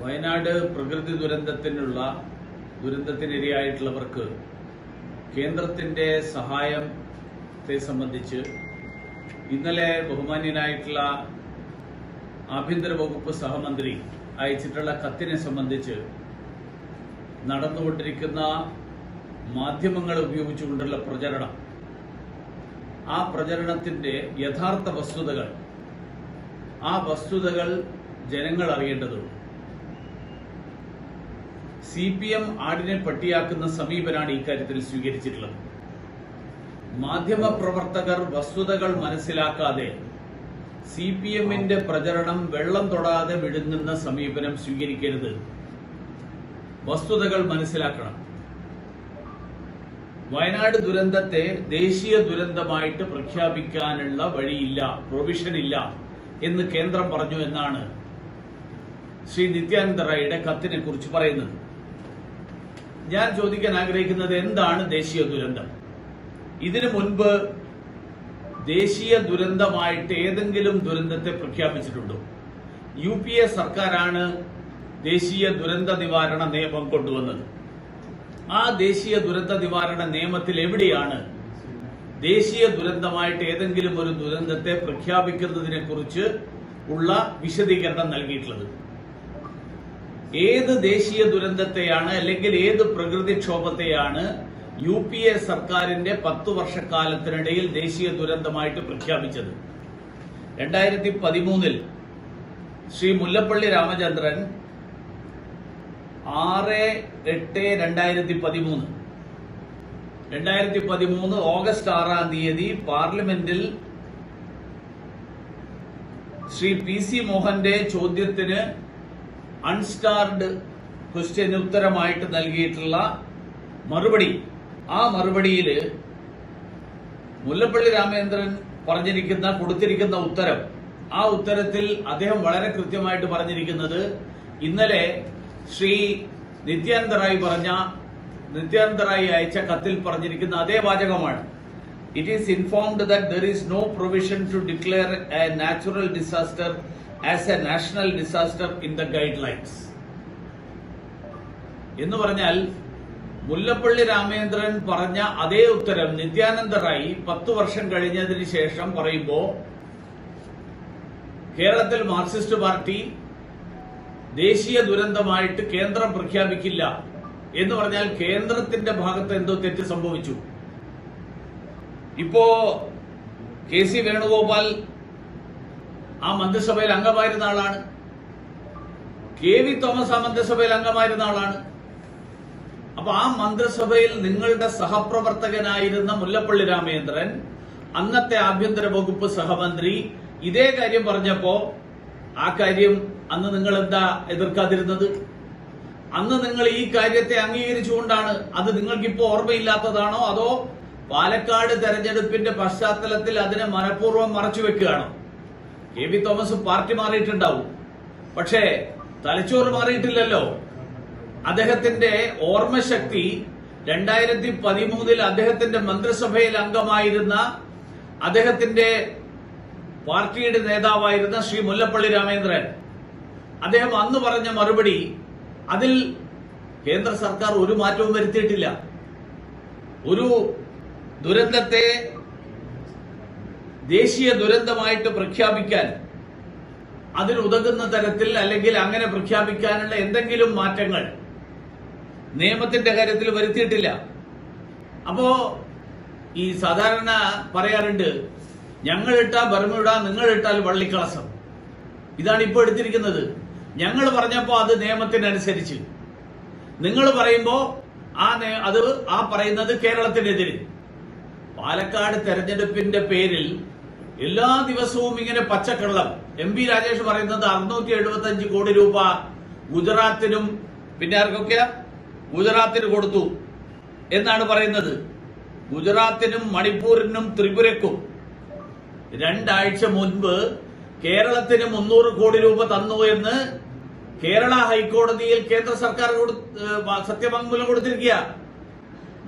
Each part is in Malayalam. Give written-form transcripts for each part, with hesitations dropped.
വയനാട് പ്രകൃതി ദുരന്തത്തിനിരയായിട്ടുള്ളവർക്ക് കേന്ദ്രത്തിന്റെ സഹായത്തെ സംബന്ധിച്ച് ഇന്നലെ ബഹുമാന്യനായിട്ടുള്ള ആഭ്യന്തര വകുപ്പ് സഹമന്ത്രി അയച്ചിട്ടുള്ള കത്തിനെ സംബന്ധിച്ച് നടന്നുകൊണ്ടിരിക്കുന്ന മാധ്യമങ്ങൾ ഉപയോഗിച്ചുകൊണ്ടുള്ള പ്രചരണം, ആ പ്രചരണത്തിന്റെ യഥാർത്ഥ വസ്തുതകൾ ജനങ്ങൾ അറിയേണ്ടതുണ്ട്. CPM ആടിനെ പട്ടിയാക്കുന്ന സമീപനാണ് ഇക്കാര്യത്തിൽ സ്വീകരിച്ചിട്ടുള്ളത്. മാധ്യമപ്രവർത്തകർ വസ്തുതകൾ മനസ്സിലാക്കാതെ CPMന്റെ പ്രചരണം വെള്ളം തൊടാതെ വിഴുങ്ങുന്ന സമീപനം സ്വീകരിക്കരുത്. വസ്തുതകൾ മനസ്സിലാക്കണം. വയനാട് ദുരന്തത്തെ ദേശീയ ദുരന്തമായിട്ട് പ്രഖ്യാപിക്കാനുള്ള വഴിയില്ല, പ്രൊവിഷൻ ഇല്ല എന്ന് കേന്ദ്രം പറഞ്ഞു എന്നാണ് ശ്രീ നിത്യാനന്ദ റായിയുടെ കത്തിനെ കുറിച്ച് പറയുന്നത്. ഞാൻ ചോദിക്കാൻ ആഗ്രഹിക്കുന്നത്, എന്താണ് ദേശീയ ദുരന്തം? ഇതിനു മുൻപ് ദേശീയ ദുരന്തമായിട്ട് ഏതെങ്കിലും ദുരന്തത്തെ പ്രഖ്യാപിച്ചിട്ടുണ്ടോ? UPA സർക്കാരാണ് ദേശീയ ദുരന്ത നിവാരണ നിയമം കൊണ്ടുവന്നത്. ആ ദേശീയ ദുരന്ത നിവാരണ നിയമത്തിൽ എവിടെയാണ് ദേശീയ ദുരന്തമായിട്ട് ഏതെങ്കിലും ഒരു ദുരന്തത്തെ പ്രഖ്യാപിക്കുന്നതിനെ കുറിച്ച് ഉള്ള വിശദീകരണം നൽകിയിട്ടുള്ളത്? ഏത് ദേശീയ ദുരന്തത്തെയാണ് അല്ലെങ്കിൽ ഏത് പ്രകൃതിക്ഷോഭത്തെയാണ് UPA സർക്കാരിന്റെ 10 വർഷക്കാലത്തിനിടയിൽ ദേശീയ ദുരന്തമായിട്ട് പ്രഖ്യാപിച്ചത്? 2013 ശ്രീ മുല്ലപ്പള്ളി രാമചന്ദ്രൻ 6/8/2013 ഓഗസ്റ്റ് 6-ാം തീയതി പാർലമെന്റിൽ ശ്രീ PC മോഹന്റെ ചോദ്യത്തിന് അൺസ്റ്റാർഡ് ക്വസ്റ്റ്യന് ഉത്തരമായിട്ട് നൽകിയിട്ടുള്ള മറുപടി, ആ മറുപടിയിൽ മുല്ലപ്പള്ളി രാമചന്ദ്രൻ കൊടുത്തിരിക്കുന്ന ഉത്തരം, ആ ഉത്തരത്തിൽ അദ്ദേഹം വളരെ കൃത്യമായിട്ട് പറഞ്ഞിരിക്കുന്നത് ഇന്നലെ ശ്രീ നിത്യാനന്ദ റായി അയച്ച കത്തിൽ പറഞ്ഞിരിക്കുന്ന അതേ വാചകമാണ്. It is informed that there is no provision to declare a natural disaster as a national disaster in the guidelines. എന്ന് പറഞ്ഞാൽ മുല്ലപ്പള്ളി രാമചന്ദ്രൻ പറഞ്ഞ അതേ ഉത്തരം നിത്യാനന്ദ റായി 10 വർഷം കഴിഞ്ഞതിന് ശേഷം പറയുമ്പോൾ കേരളത്തിൽ മാർക്സിസ്റ്റ് പാർട്ടി ദേശീയ ദുരന്തമായിട്ട് കേന്ദ്രം പ്രഖ്യാപിക്കില്ല എന്ന് പറഞ്ഞാൽ കേന്ദ്രത്തിന്റെ ഭാഗത്ത് എന്തോ തെറ്റ് സംഭവിച്ചു. ഇപ്പോ KC വേണുഗോപാൽ ആ മന്ത്രിസഭയിൽ അംഗമായിരുന്ന ആളാണ്. KV തോമസ് ആ മന്ത്രിസഭയിൽ അംഗമായിരുന്ന ആളാണ്. അപ്പൊ ആ മന്ത്രിസഭയിൽ നിങ്ങളുടെ സഹപ്രവർത്തകനായിരുന്ന മുല്ലപ്പള്ളി രാമചന്ദ്രൻ, അന്നത്തെ ആഭ്യന്തര വകുപ്പ് സഹമന്ത്രി, ഇതേ കാര്യം പറഞ്ഞപ്പോ ആ കാര്യം അന്ന് നിങ്ങൾ എന്താ എതിർക്കാതിരുന്നത്? അന്ന് നിങ്ങൾ ഈ കാര്യത്തെ അംഗീകരിച്ചുകൊണ്ടാണ്. അത് നിങ്ങൾക്കിപ്പോ ഓർമ്മയില്ലാത്തതാണോ, അതോ പാലക്കാട് തെരഞ്ഞെടുപ്പിന്റെ പശ്ചാത്തലത്തിൽ അതിനെ മനഃപൂർവ്വം മറച്ചുവെക്കുകയാണോ? KV തോമസ് പാർട്ടി മാറിയിട്ടുണ്ടാവും, പക്ഷേ തലച്ചോറ് മാറിയിട്ടില്ലല്ലോ. അദ്ദേഹത്തിന്റെ ഓർമ്മശക്തി 2013 അദ്ദേഹത്തിന്റെ മന്ത്രിസഭയിൽ അംഗമായിരുന്ന അദ്ദേഹത്തിന്റെ പാർട്ടിയുടെ നേതാവായിരുന്ന ശ്രീ മുല്ലപ്പള്ളി രാമചന്ദ്രൻ, അദ്ദേഹം അന്ന് പറഞ്ഞ മറുപടി, അതിൽ കേന്ദ്ര സർക്കാർ ഒരു മാറ്റവും വരുത്തിയിട്ടില്ല. ഒരു ദുരന്തത്തെ ദേശീയ ദുരന്തമായിട്ട് പ്രഖ്യാപിക്കാൻ അതിനുതകുന്ന തരത്തിൽ അല്ലെങ്കിൽ അങ്ങനെ പ്രഖ്യാപിക്കാനുള്ള എന്തെങ്കിലും മാറ്റങ്ങൾ നിയമത്തിന്റെ കാര്യത്തിൽ വരുത്തിയിട്ടില്ല. അപ്പോ ഈ സാധാരണ പറയാറുണ്ട്, ഞങ്ങളിട്ട ബർമുഡ, നിങ്ങളിട്ടാൽ വള്ളിക്കളസം. ഇതാണ് ഇപ്പോൾ എടുത്തിരിക്കുന്നത്. ഞങ്ങൾ പറഞ്ഞപ്പോ അത് നിയമത്തിനനുസരിച്ച്, നിങ്ങൾ പറയുമ്പോ അത് പറയുന്നത് കേരളത്തിനെതിരെ. പാലക്കാട് തെരഞ്ഞെടുപ്പിന്റെ പേരിൽ എല്ലാ ദിവസവും ഇങ്ങനെ പച്ചക്കള്ളം. MP രാജേഷ് പറയുന്നത് 675 കോടി രൂപ ഗുജറാത്തിനും പിന്നെ ആർക്കൊക്കെയാ ഗുജറാത്തിന് കൊടുത്തു എന്നാണ് പറയുന്നത്. ഗുജറാത്തിനും മണിപ്പൂരിനും ത്രിപുരക്കും 2 ആഴ്ച മുൻപ് കേരളത്തിന് 300 കോടി രൂപ തന്നു എന്ന് കേരള ഹൈക്കോടതിയിൽ കേന്ദ്ര സർക്കാർ സത്യവാങ്മൂലം കൊടുത്തിരിക്കുക.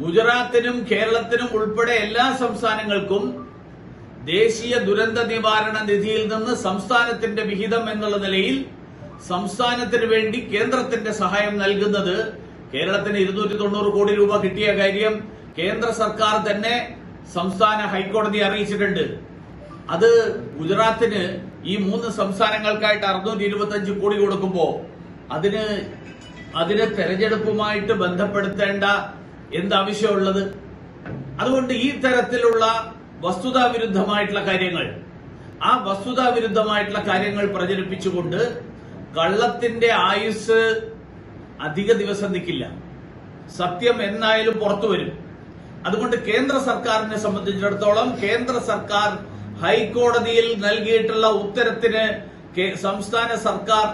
ഗുജറാത്തിനും കേരളത്തിനും ഉൾപ്പെടെ എല്ലാ സംസ്ഥാനങ്ങൾക്കും ദേശീയ ദുരന്ത നിവാരണ നിധിയിൽ നിന്ന് സംസ്ഥാനത്തിന്റെ വിഹിതം എന്നുള്ള നിലയിൽ സംസ്ഥാനത്തിന് വേണ്ടി കേന്ദ്രത്തിന്റെ സഹായം നൽകുന്നത്. കേരളത്തിന് 290 കോടി രൂപ കിട്ടിയ കാര്യം കേന്ദ്ര സർക്കാർ തന്നെ സംസ്ഥാന ഹൈക്കോടതി അറിയിച്ചിട്ടുണ്ട്. അത് ഗുജറാത്തിന് ഈ 3 സംസ്ഥാനങ്ങൾക്കായിട്ട് 625 കോടി കൊടുക്കുമ്പോ അതിന് തെരഞ്ഞെടുപ്പുമായിട്ട് ബന്ധപ്പെടുത്തേണ്ട എന്താവശ്യമുള്ളത്? അതുകൊണ്ട് ഈ തരത്തിലുള്ള വസ്തുതാവിരുദ്ധമായിട്ടുള്ള കാര്യങ്ങൾ പ്രചരിപ്പിച്ചുകൊണ്ട് കള്ളത്തിന്റെ ആയുസ് അധിക ദിവസം നിൽക്കില്ല. സത്യം എന്നായാലും പുറത്തു വരും. അതുകൊണ്ട് കേന്ദ്ര സർക്കാരിനെ സംബന്ധിച്ചിടത്തോളം കേന്ദ്ര സർക്കാർ ഹൈക്കോടതിയിൽ നൽകിയിട്ടുള്ള ഉത്തരത്തിന് സംസ്ഥാന സർക്കാർ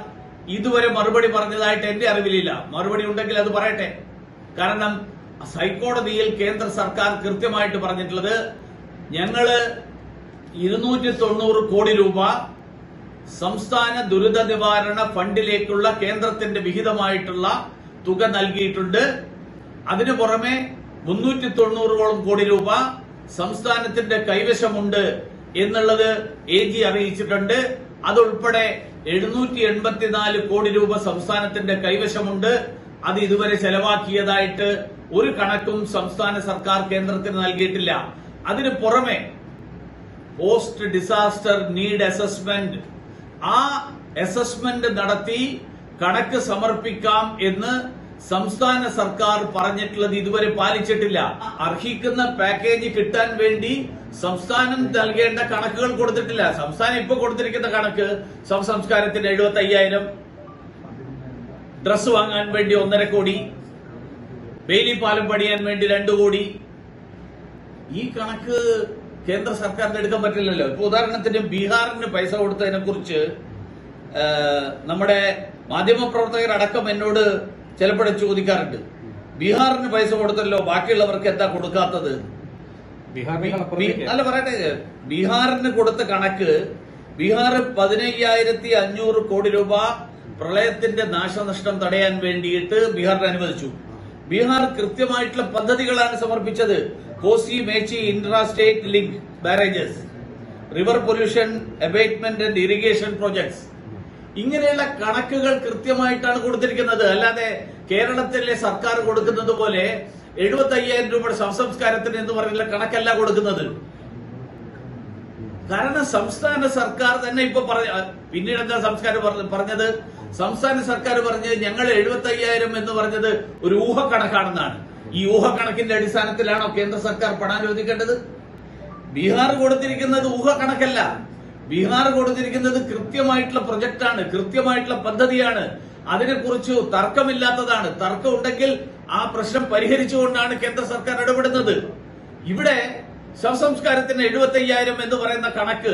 ഇതുവരെ മറുപടി പറഞ്ഞതായിട്ട് എന്റെ അറിവിലില്ല. മറുപടി ഉണ്ടെങ്കിൽ അത് പറയട്ടെ. കാരണം ഹൈക്കോടതിയിൽ കേന്ദ്ര സർക്കാർ കൃത്യമായിട്ട് പറഞ്ഞിട്ടുള്ളത്, ഞങ്ങള് 290 കോടി രൂപ സംസ്ഥാന ദുരിത നിവാരണ ഫണ്ടിലേക്കുള്ള കേന്ദ്രത്തിന്റെ വിഹിതമായിട്ടുള്ള തുക നൽകിയിട്ടുണ്ട്. അതിനു പുറമെ 390ഓളം കോടി രൂപ സംസ്ഥാനത്തിന്റെ കൈവശമുണ്ട് എന്നുള്ളത് AG അറിയിച്ചിട്ടുണ്ട്. അതുൾപ്പെടെ 784 കോടി രൂപ സംസ്ഥാനത്തിന്റെ കൈവശമുണ്ട്. അത് ഇതുവരെ ചെലവാക്കിയതായിട്ട് ഒരു കണക്കും സംസ്ഥാന സർക്കാർ കേന്ദ്രത്തിന് നൽകിയിട്ടില്ല. അതിനു പുറമെ പോസ്റ്റ് ഡിസാസ്റ്റർ നീഡ് അസസ്മെന്റ്, ആ അസസ്മെന്റ് നടത്തി കണക്ക് സമർപ്പിക്കാം എന്ന് സംസ്ഥാന സർക്കാർ പറഞ്ഞിട്ടുള്ളത് ഇതുവരെ പാലിച്ചിട്ടില്ല. അർഹിക്കുന്ന പാക്കേജ് കിട്ടാൻ വേണ്ടി സംസ്ഥാനം നൽകേണ്ട കണക്കുകൾ കൊടുത്തിട്ടില്ല. സംസ്ഥാനം ഇപ്പൊ കൊടുത്തിരിക്കുന്ന കണക്ക് ശവസംസ്കാരത്തിന് 75,000, ഡ്രസ് വാങ്ങാൻ വേണ്ടി 1.5 കോടി, ബെയിലി പാലം പണിയാൻ വേണ്ടി 2 കോടി. ഈ കണക്ക് കേന്ദ്ര സർക്കാരിന് എടുക്കാൻ പറ്റില്ലല്ലോ. ഇപ്പൊ ഉദാഹരണത്തിന് ബീഹാറിന് പൈസ കൊടുത്തതിനെ കുറിച്ച് നമ്മുടെ മാധ്യമപ്രവർത്തകർ അടക്കം എന്നോട് ചിലപ്പോഴും ചോദിക്കാറുണ്ട്. ബീഹാറിന് പൈസ കൊടുത്തല്ലോ, ബാക്കിയുള്ളവർക്ക് എന്താ കൊടുക്കാത്തത്? അല്ല പറയട്ടെ, ബീഹാറിന് കൊടുത്ത കണക്ക്, ബീഹാർ 15,500 കോടി രൂപ പ്രളയത്തിന്റെ നാശനഷ്ടം തടയാൻ വേണ്ടിയിട്ട് ബീഹാറിന് അനുവദിച്ചു. ബീഹാർ കൃത്യമായിട്ടുള്ള പദ്ധതികളാണ് സമർപ്പിച്ചത്. Kosi Mechi intra state link barrages, river pollution abatement and irrigation projects, ഇങ്ങനെയുള്ള കണക്കുകൾ കൃത്യമായിട്ടാണ് കൊടുത്തിരിക്കുന്നത്. അല്ലാതെ കേരളത്തിലെ സർക്കാർ കൊടുക്കുന്നത് പോലെ 75,000 രൂപയുടെ ശവസംസ്കാരത്തിന് എന്ന് പറയുന്ന കണക്കല്ല കൊടുക്കുന്നത്. കാരണം സംസ്ഥാന സർക്കാർ തന്നെ ഇപ്പൊ പിന്നീട് എന്താ പറഞ്ഞത്? സംസ്ഥാന സർക്കാർ പറഞ്ഞത് ഞങ്ങൾ 75,000 എന്ന് പറഞ്ഞത് ഒരു ഊഹക്കണക്കാണെന്നാണ്. ഈ ഊഹക്കണക്കിന്റെ അടിസ്ഥാനത്തിലാണോ കേന്ദ്ര സർക്കാർ പണം അനുവദിക്കേണ്ടത്? ബീഹാർ കൊടുത്തിരിക്കുന്നത് ഊഹക്കണക്കല്ല. ബീഹാർ കൊടുത്തിരിക്കുന്നത് കൃത്യമായിട്ടുള്ള പ്രൊജക്ടാണ്, കൃത്യമായിട്ടുള്ള പദ്ധതിയാണ്. അതിനെക്കുറിച്ച് തർക്കമില്ലാത്തതാണ്. തർക്കം ഉണ്ടെങ്കിൽ ആ പ്രശ്നം പരിഹരിച്ചുകൊണ്ടാണ് കേന്ദ്ര സർക്കാർ ഇടപെടുന്നത്. ഇവിടെ ശവസംസ്കാരത്തിന് 75,000 എന്ന് പറയുന്ന കണക്ക്,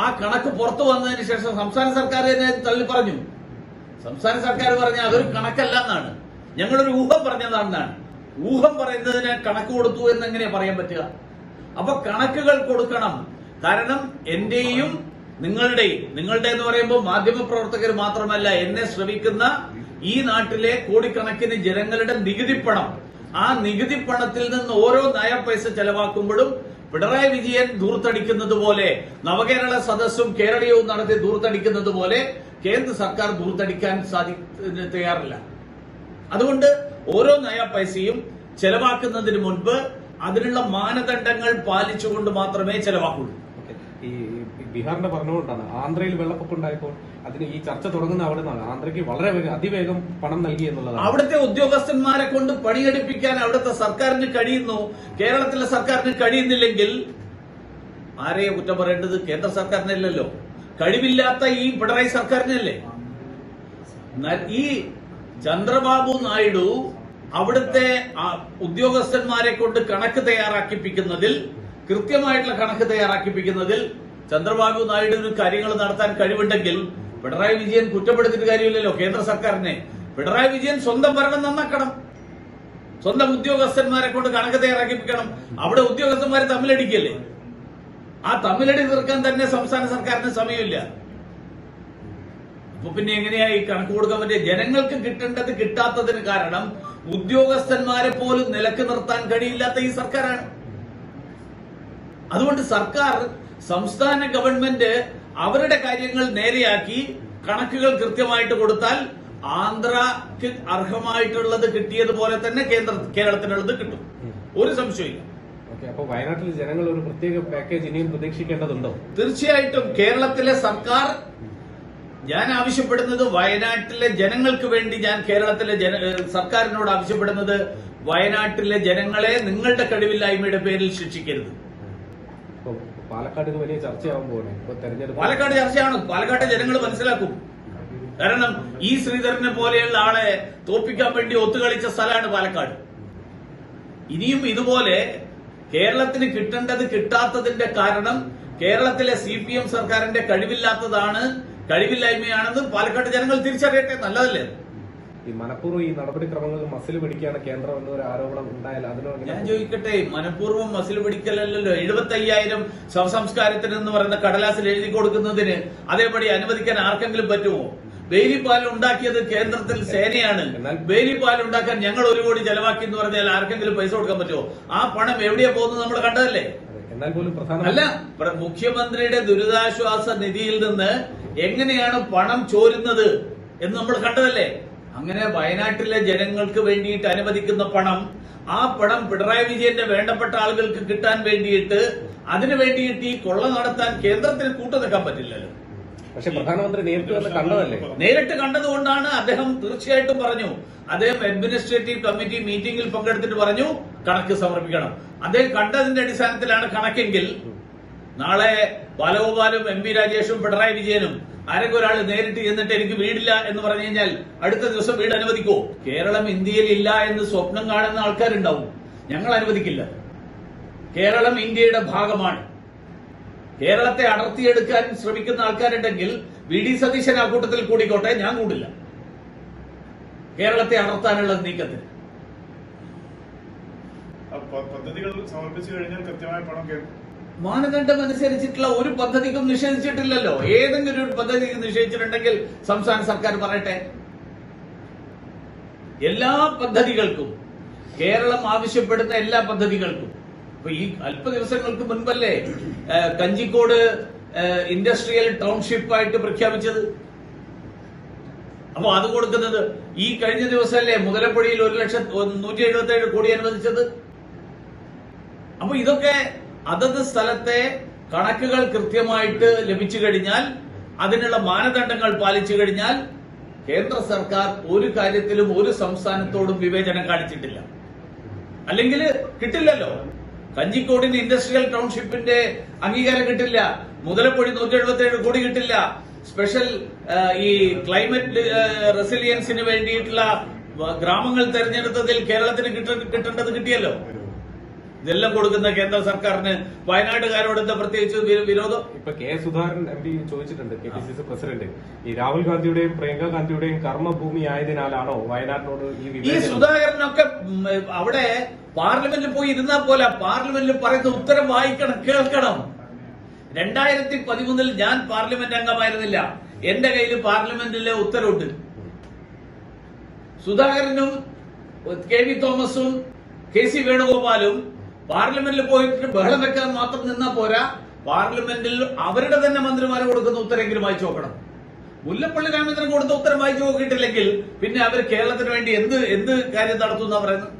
ആ കണക്ക് പുറത്തു വന്നതിന് ശേഷം സംസ്ഥാന സർക്കാർ തന്നെ തള്ളി പറഞ്ഞു. സംസ്ഥാന സർക്കാർ പറഞ്ഞ അതൊരു കണക്കല്ല എന്നാണ്, ഞങ്ങളൊരു ഊഹം പറഞ്ഞതാണെന്നാണ്. ഊഹം പറയുന്നതിന് കണക്ക് കൊടുത്തു എന്ന് എങ്ങനെയാ പറയാൻ പറ്റുക? അപ്പൊ കണക്കുകൾ കൊടുക്കണം. കാരണം എന്റെയും നിങ്ങളുടെ എന്ന് പറയുമ്പോൾ മാധ്യമപ്രവർത്തകർ മാത്രമല്ല, എന്നെ ശ്രമിക്കുന്ന ഈ നാട്ടിലെ കോടിക്കണക്കിന് ജനങ്ങളുടെ നികുതിപ്പണം, ആ നികുതിപ്പണത്തിൽ നിന്ന് ഓരോ നയ പൈസ ചെലവാക്കുമ്പോഴും പിണറായി വിജയൻ ധൂർത്തടിക്കുന്നത് പോലെ, നവകേരള സദസ്സും കേരളീയവും നടത്തി ധൂർത്തടിക്കുന്നത് പോലെ കേന്ദ്ര സർക്കാർ ധൂർത്തടിക്കാൻ തയ്യാറില്ല. അതുകൊണ്ട് ഓരോ നയ പൈസയും ചെലവാക്കുന്നതിന് മുൻപ് അതിനുള്ള മാനദണ്ഡങ്ങൾ പാലിച്ചുകൊണ്ട് മാത്രമേ ചെലവാക്കുള്ളൂ. ഈ ബീഹാറിന്റെ പറഞ്ഞുകൊണ്ടാണ് ആന്ധ്രയിൽ വെള്ളപ്പൊക്കം ഉണ്ടായപ്പോൾ അതിന് ഈ ചർച്ച തുടങ്ങുന്ന അവിടെ നിന്നാണ്. ആന്ധ്രയ്ക്ക് വളരെ അതിവേഗം പണം നൽകി എന്നുള്ളതാണ്. അവിടുത്തെ ഉദ്യോഗസ്ഥന്മാരെ കൊണ്ട് പണിയെടുപ്പിക്കാൻ അവിടുത്തെ സർക്കാരിന് കഴിയുന്നു. കേരളത്തിലെ സർക്കാരിന് കഴിയുന്നില്ലെങ്കിൽ ആരെയെ കുറ്റം പറയേണ്ടത്? കേന്ദ്ര സർക്കാരിനല്ലല്ലോ. കഴിവില്ലാത്ത ഈ പിണറായി സർക്കാരിനല്ലേ? ഈ ചന്ദ്രബാബു നായിഡു അവിടുത്തെ ഉദ്യോഗസ്ഥന്മാരെ കൊണ്ട് കണക്ക് തയ്യാറാക്കിപ്പിക്കുന്നതിൽ, കൃത്യമായിട്ടുള്ള കണക്ക് തയ്യാറാക്കിപ്പിക്കുന്നതിൽ ചന്ദ്രബാബു നായിഡുവിന് കാര്യങ്ങൾ നടത്താൻ കഴിവുണ്ടെങ്കിൽ പിണറായി വിജയൻ കുറ്റപ്പെടുത്തിയിട്ട് കാര്യമില്ലല്ലോ കേന്ദ്ര സർക്കാരിനെ. പിണറായി വിജയൻ സ്വന്തം ഭരണം നന്നാക്കണം, സ്വന്തം ഉദ്യോഗസ്ഥന്മാരെ കൊണ്ട് കണക്ക് തയ്യാറാക്കിപ്പിക്കണം. അവിടെ ഉദ്യോഗസ്ഥന്മാരെ തമ്മിലടിക്കല്ലേ? ആ തമ്മിലടി തീർക്കാൻ തന്നെ സംസ്ഥാന സർക്കാരിന് സമയമില്ല. അപ്പൊ പിന്നെ എങ്ങനെയാ ഈ കണക്ക് കൊടുക്കാൻ പറ്റിയ? ജനങ്ങൾക്ക് കിട്ടേണ്ടത് കിട്ടാത്തതിന് കാരണം ഉദ്യോഗസ്ഥന്മാരെ പോലും നിലക്ക് നിർത്താൻ കഴിയില്ലാത്ത ഈ സർക്കാരാണ്. അതുകൊണ്ട് സർക്കാർ, സംസ്ഥാന ഗവൺമെന്റ് അവരുടെ കാര്യങ്ങൾ നേരെയാക്കി കണക്കുകൾ കൃത്യമായിട്ട് കൊടുത്താൽ ആന്ധ്രക്ക് അർഹമായിട്ടുള്ളത് കിട്ടിയതുപോലെ തന്നെ കേരളത്തിനുള്ളത് കിട്ടും. ഒരു സംശയമില്ല. അപ്പൊ വയനാട്ടിൽ ജനങ്ങൾ ഒരു പ്രത്യേക പാക്കേജ് ഇനിയും പ്രതീക്ഷിക്കേണ്ടതുണ്ടോ? തീർച്ചയായിട്ടും കേരളത്തിലെ സർക്കാർ, ഞാൻ ആവശ്യപ്പെടുന്നത് വയനാട്ടിലെ ജനങ്ങൾക്ക് വേണ്ടി, ഞാൻ കേരളത്തിലെ സർക്കാരിനോട് ആവശ്യപ്പെടുന്നത് വയനാട്ടിലെ ജനങ്ങളെ നിങ്ങളുടെ കഴിവില്ലായ്മയുടെ പേരിൽ ശിക്ഷിക്കരുത്. പാലക്കാട് ഇത് വലിയ ചർച്ചയാവാൻ പോകുന്നത് ഇപ്പൊ തെരഞ്ഞെടുപ്പ്. പാലക്കാട് ചർച്ചയാണ്. പാലക്കാട്ടെ ജനങ്ങൾ മനസ്സിലാക്കും. കാരണം ഈ ശ്രീധരനെ പോലെയുള്ള ആളെ തോൽപ്പിക്കാൻ വേണ്ടി ഒത്തുകളിച്ച സ്ഥലമാണ് പാലക്കാട്. ഇനിയും ഇതുപോലെ കേരളത്തിന് കിട്ടേണ്ടത് കിട്ടാത്തതിന്റെ കാരണം കേരളത്തിലെ CPM സർക്കാരിന്റെ കഴിവില്ലായ്മയാണെന്ന് പാലക്കാട് ജനങ്ങൾ തിരിച്ചറിയട്ടെ. നല്ലതല്ലേ? ഈ മനഃപൂർവ്വം ഈ നടപടിക്രമങ്ങൾ മസിൽ പിടിക്കുകയാണ് കേന്ദ്രം എന്നൊരു ആരോപണം ഉണ്ടായാൽ അതിനോട് ഞാൻ ചോദിക്കട്ടെ, മനഃപൂർവ്വം മസിൽ പിടിക്കലല്ലോ. 75,000 ശവസംസ്കാരത്തിന് എന്ന് പറയുന്ന കടലാസിൽ എഴുതി കൊടുക്കുന്നതിന് അതേപടി അനുവദിക്കാൻ ആർക്കെങ്കിലും പറ്റുമോ? ബെയിലിപ്പാൽ ഉണ്ടാക്കിയത് കേന്ദ്രത്തിൽ സേനയാണ്. ബെയിലിപ്പാൽ ഉണ്ടാക്കാൻ ഞങ്ങൾ 1 കോടി ചെലവാക്കി എന്ന് പറഞ്ഞാൽ ആർക്കെങ്കിലും പൈസ കൊടുക്കാൻ പറ്റുമോ? ആ പണം എവിടെയാ പോകുന്നത് നമ്മൾ കണ്ടതല്ലേ? എന്നാൽ പോലും അല്ല, മുഖ്യമന്ത്രിയുടെ ദുരിതാശ്വാസ നിധിയിൽ നിന്ന് എങ്ങനെയാണ് പണം ചോരുന്നത് എന്ന് നമ്മൾ കണ്ടതല്ലേ? അങ്ങനെ വയനാട്ടിലെ ജനങ്ങൾക്ക് വേണ്ടിയിട്ട് അനുവദിക്കുന്ന പണം, ആ പണം പിണറായി വിജയന്റെ വേണ്ടപ്പെട്ട ആളുകൾക്ക് കിട്ടാൻ വേണ്ടിയിട്ട്, അതിനു വേണ്ടിയിട്ട് ഈ കൊള്ള നടത്താൻ കേന്ദ്രത്തിന് കൂട്ടുനിൽക്കാൻ പറ്റില്ലല്ലോ. പക്ഷെ പ്രധാനമന്ത്രി നേരിട്ട് വന്ന് കണ്ടതല്ലേ? നേരിട്ട് കണ്ടതുകൊണ്ടാണ് അദ്ദേഹം തീർച്ചയായിട്ടും പറഞ്ഞു. അദ്ദേഹം അഡ്മിനിസ്ട്രേറ്റീവ് കമ്മിറ്റി മീറ്റിംഗിൽ പങ്കെടുത്തിട്ട് പറഞ്ഞു കണക്ക് സമർപ്പിക്കണം. അദ്ദേഹം കണ്ടതിന്റെ അടിസ്ഥാനത്തിലാണ് കണക്കെങ്കിൽ നാളെ ബാലഗോപാലും MP രാജേഷും പിണറായി വിജയനും ആരെങ്കിലും ഒരാൾ നേരിട്ട് ചെന്നിട്ട് എനിക്ക് വീടില്ല എന്ന് പറഞ്ഞു കഴിഞ്ഞാൽ അടുത്ത ദിവസം വീട് അനുവദിക്കോ? കേരളം ഇന്ത്യയിൽ ഇല്ല എന്ന് സ്വപ്നം കാണുന്ന ആൾക്കാരുണ്ടാവും. ഞങ്ങൾ അനുവദിക്കില്ല. കേരളം ഇന്ത്യയുടെ ഭാഗമാണ്. കേരളത്തെ അടർത്തിയെടുക്കാൻ ശ്രമിക്കുന്ന ആൾക്കാരുണ്ടെങ്കിൽ VD സതീശൻ ആ കൂട്ടത്തിൽ കൂടിക്കോട്ടെ, ഞാൻ കൂടില്ല കേരളത്തെ അടർത്താനുള്ള നീക്കത്തിന്. പദ്ധതികൾ സമർപ്പിച്ചു കഴിഞ്ഞാൽ കൃത്യമായ പണം മാനദണ്ഡം അനുസരിച്ചിട്ടുള്ള ഒരു പദ്ധതിക്കും നിഷേധിച്ചിട്ടില്ലല്ലോ. ഏതെങ്കിലും ഒരു പദ്ധതിക്ക് നിഷേധിച്ചിട്ടുണ്ടെങ്കിൽ സംസ്ഥാന സർക്കാർ പറയട്ടെ. എല്ലാ പദ്ധതികൾക്കും, കേരളം ആവശ്യപ്പെടുന്ന എല്ലാ പദ്ധതികൾക്കും. അപ്പൊ ഈ അല്പ ദിവസങ്ങൾക്ക് മുൻപല്ലേ കഞ്ചിക്കോട് ഇൻഡസ്ട്രിയൽ ടൗൺഷിപ്പായിട്ട് പ്രഖ്യാപിച്ചത്? അപ്പൊ അത് കൊടുക്കുന്നത് ഈ കഴിഞ്ഞ ദിവസമല്ലേ മുതലപ്പുഴയിൽ 1,177 കോടി അനുവദിച്ചത്? അപ്പൊ ഇതൊക്കെ അതത് സ്ഥലത്തെ കണക്കുകൾ കൃത്യമായിട്ട് ലഭിച്ചു കഴിഞ്ഞാൽ, അതിനുള്ള മാനദണ്ഡങ്ങൾ പാലിച്ചു കഴിഞ്ഞാൽ കേന്ദ്ര സർക്കാർ ഒരു കാര്യത്തിലും ഒരു സംസ്ഥാനത്തോടും വിവേചനം കാണിച്ചിട്ടില്ല. അല്ലെങ്കിൽ കിട്ടില്ലല്ലോ. കഞ്ചിക്കോടിന് ഇൻഡസ്ട്രിയൽ ടൗൺഷിപ്പിന്റെ അംഗീകാരം കിട്ടില്ല. മുതലപ്പുഴ 177 കോടി കിട്ടില്ല. സ്പെഷ്യൽ ഈ ക്ലൈമറ്റ് റെസിലിയൻസിന് വേണ്ടിയിട്ടുള്ള ഗ്രാമങ്ങൾ തെരഞ്ഞെടുത്തതിൽ കേരളത്തിന് കിട്ടേണ്ടത് കിട്ടിയല്ലോ. ഇതെല്ലാം കൊടുക്കുന്ന കേന്ദ്ര സർക്കാരിന് വയനാട്ടുകാരോട് എന്താ പ്രത്യേകിച്ച് വിരോധം? ഇപ്പൊ K. സുധാകരൻ MP ചോദിച്ചിട്ടുണ്ട്, KPCC പ്രസിഡന്റ്, ഈ രാഹുൽ ഗാന്ധിയുടെയും പ്രിയങ്ക ഗാന്ധിയുടെയും കർമ്മഭൂമി ആയതിനാലാണോ വയനാട്ടിനോട് ഈ സുധാകരനൊക്കെ അവിടെ പാർലമെന്റിൽ പോയി ഇരുന്നാൽ പോലെ പാർലമെന്റിൽ പറയുന്ന ഉത്തരം വായിക്കണം, കേൾക്കണം. 2013 ഞാൻ പാർലമെന്റ് അംഗമായിരുന്നില്ല. എന്റെ കയ്യിൽ പാർലമെന്റിലെ ഉത്തരവുണ്ട്. സുധാകരനും KV തോമസും KC വേണുഗോപാലും പാർലമെന്റിൽ പോയിട്ട് ബഹളം വെക്കാൻ മാത്രം നിന്നാ പോരാ, പാർലമെന്റിൽ അവരുടെ തന്നെ മന്ത്രിമാർ കൊടുക്കുന്ന ഉത്തരമെങ്കിലും വായിച്ചു നോക്കണം. മുല്ലപ്പള്ളി രാമചന്ദ്രൻ കൊടുത്ത ഉത്തരം വായിച്ചു നോക്കിയിട്ടില്ലെങ്കിൽ പിന്നെ അവർ കേരളത്തിന് വേണ്ടി എന്ത് കാര്യം നടത്തുന്ന പറയുന്നത്?